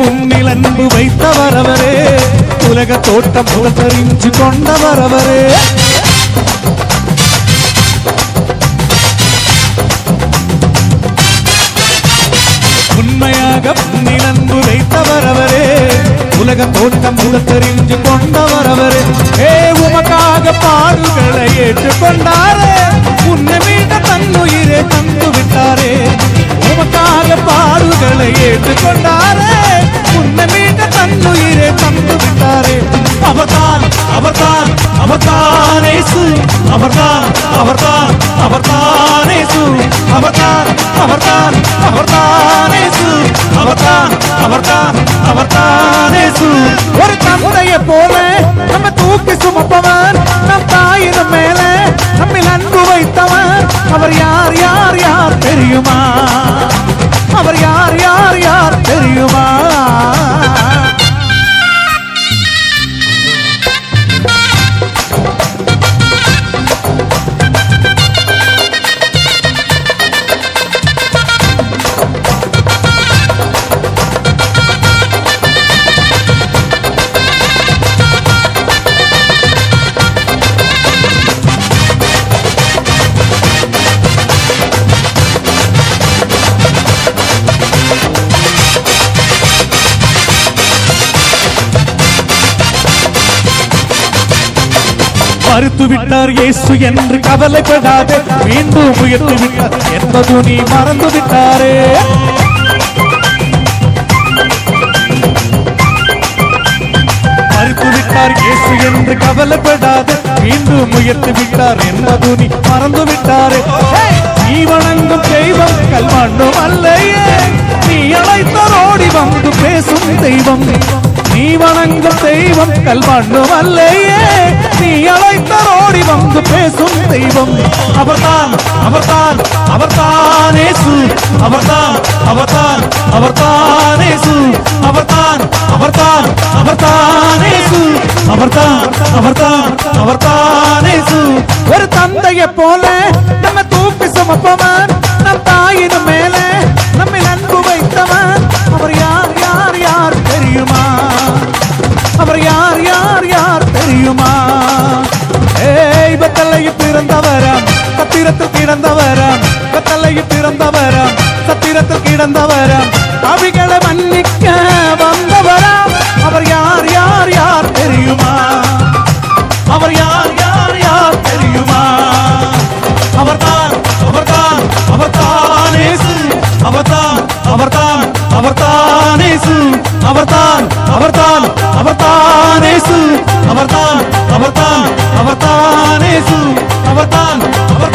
உன்னில் அன்பு வைத்தவர் அவரே, உலக தோட்டம் புகழ்ந்தறிஞ்சு கொண்டவர் அவரே. உண்மையாக உன்னில் அன்பு வைத்தவர் அவரே, உலக தோட்டம் புகழ்ந்தறிஞ்சு கொண்டவர் அவரே. உமக்காக பாடுகளை ஏற்றுக்கொண்டாரே, உன்னை மீட்ட தன்னுயிரை தந்து விட்டாரே. உமக்காக பாடுகளை ஏற்றுக்கொண்டாரே, உன்னை மீட்ட தன்னுயிரை தந்து விட்டாரே. அவர்தான் அவர்தான் அவர்தான் இயேசு, அவர்தான் அவர்தான் அவர்தான் இயேசு, அவர்தான் அவர்தான் அவர்தான் இயேசு, அவர்தான் அவர்தான் அவர்தான் இயேசு. ஒரு தந்தையை போல நம்ம தூக்கி சுமப்பவர், நம் தாயின் மேலே நம்மில் அன்பு வைத்தவர். அவர் யார் யார் யார் தெரியுமா? அவர் யார் யார் யார் தெரியுமா? மறுத்து விட்டார் இயேசு என்று கவலைப்படாதே, மீண்டும் உயர்த்து விட்டார் என்பது நீ மறந்து விட்டாரே. மறுத்து விட்டார் இயேசு என்று கவலைப்படாதே, மீண்டும் உயர்த்து விட்டார் என்பது நீ மறந்து விட்டாரே. நீ வணங்கும் தெய்வம் கல்மண்ணும் அல்லையே, நீ அழைத்தரோடி வந்து பேசும் தெய்வம். நீ வணங்கும் தெய்வம் கல்மண்ணும் அல்லையே, நீ அழைத்தரோடி வந்து பேசும் தெய்வம். அவர்தான் அவர்தான் அவர்தான் இயேசு, அவர்தான் அவர்தான் அவர்தான் இயேசு, அவர்தான் அவர்தான் அவர்தான் இயேசு, அவர்தான் அவர்தான் அவர்தான் இயேசு. ஒரு தந்தையை போல நம்ம தூக்கி சுமப்பவர், நம் தாயின் மேலே நம்மில் அன்பு வைத்தவர். அவர் யார் யார் யார் தெரியுமா? அவர் யார் யார் யார் தெரியுமா? பத்தலையில் பிறந்தவரம், சத்திரத்தில் கிடந்தவரம், பத்தலையில் பிறந்தவரம், சத்திரத்தில் கிடந்தவரம், அவிகளை மன்னிக்க வந்தவரம். அவர் யார் யார் யார் தெரியுமா? அவர் யார் யார் யார் தெரியுமா? அவர்தான் அவர்தான் அவர்தான் இயேசு, அவர்தான் அவர்தான் அவர்தான் இயேசு, அவர்தான் அவர்தான் அவர்தான் இயேசு, அவர்தான் அவர்தான் அவர்தான் இயேசு, அவர்தான் அவர்